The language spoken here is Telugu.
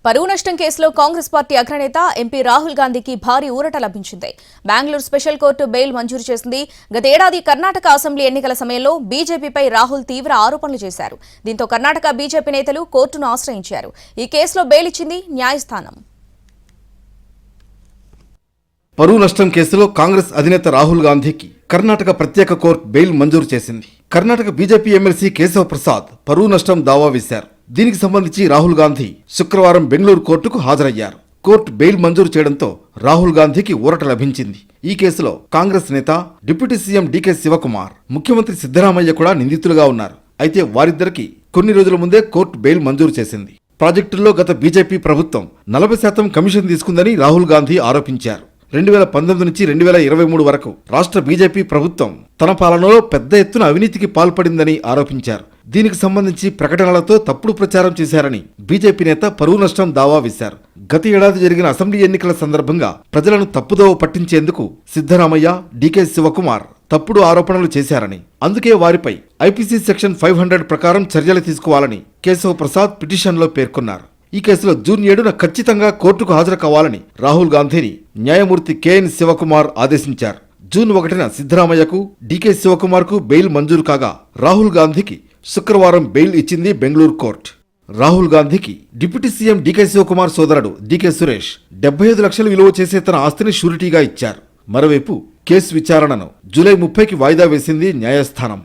పరువు నష్టం కేసులో కాంగ్రెస్ పార్టీ అగ్రనేత ఎంపీ రాహుల్ గాంధీకి భారీ ఊరట లభించింది. బెంగళూరు స్పెషల్ కోర్టు బెయిల్ మంజూరు చేసింది. గతేడాది కర్ణాటక అసెంబ్లీ ఎన్నికల సమయంలో బీజేపీపై రాహుల్ తీవ్ర ఆరోపణలు చేశారు. దీంతో కర్ణాటక బీజేపీ నేతలు కోర్టును ఆశ్రయించారు. ఈ కేసులో బెయిల్ ఇచ్చింది న్యాయస్థానం. పరువు నష్టం కేసులో కాంగ్రెస్ అధినేత రాహుల్ గాంధీకి కర్ణాటక ప్రత్యేక కోర్టు బెయిల్ మంజూరు చేసింది. కర్ణాటక బీజేపీ ఎమ్మెల్సీ కేశవ ప్రసాద్ పరువు నష్టం దావా వేశారు. దీనికి సంబంధించి రాహుల్ గాంధీ శుక్రవారం బెంగళూరు కోర్టుకు హాజరయ్యారు. కోర్టు బెయిల్ మంజూరు చేయడంతో రాహుల్ గాంధీకి ఊరట లభించింది. ఈ కేసులో కాంగ్రెస్ నేత డిప్యూటీ సీఎం డీకే శివకుమార్, ముఖ్యమంత్రి సిద్ధరామయ్య కూడా నిందితులుగా ఉన్నారు. అయితే వారిద్దరికి కొన్ని రోజుల ముందే కోర్టు బెయిల్ మంజూరు చేసింది. ప్రాజెక్టుల్లో గత బీజేపీ ప్రభుత్వం 40% కమిషన్ తీసుకుందని రాహుల్ గాంధీ ఆరోపించారు. 2019 నుంచి 2023 వరకు రాష్ట్ర బీజేపీ ప్రభుత్వం తన పాలనలో పెద్ద ఎత్తున అవినీతికి పాల్పడిందని ఆరోపించారు. దీనికి సంబంధించి ప్రకటనలతో తప్పుడు ప్రచారం చేశారని బీజేపీ నేత పరువు నష్టం దావా వేశారు. గత ఏడాది జరిగిన అసెంబ్లీ ఎన్నికల సందర్భంగా ప్రజలను తప్పుదోవ పట్టించేందుకు సిద్ధరామయ్య, డీకే శివకుమార్ తప్పుడు ఆరోపణలు చేశారని, అందుకే వారిపై ఐపీసీ సెక్షన్ 500 ప్రకారం చర్యలు తీసుకోవాలని కేశవ ప్రసాద్ పిటిషన్లో పేర్కొన్నారు. ఈ కేసులో జూన్ 7న ఖచ్చితంగా కోర్టుకు హాజరు కావాలని రాహుల్ గాంధీని న్యాయమూర్తి కేఎన్ శివకుమార్ ఆదేశించారు. జూన్ 1న సిద్ధరామయ్యకు, డీకే శివకుమార్కు బెయిల్ మంజూరు కాగా రాహుల్ గాంధీకి శుక్రవారం బెయిల్ ఇచ్చింది బెంగళూరు కోర్టు. రాహుల్ గాంధీకి డిప్యూటీ సీఎం డీకే శివకుమార్ సోదరుడు డీకే సురేష్ 75 లక్షలు విలువ చేసే తన ఆస్తిని షూరిటీగా ఇచ్చారు. మరోవైపు కేసు విచారణను జూలై 30కి వాయిదా వేసింది న్యాయస్థానం.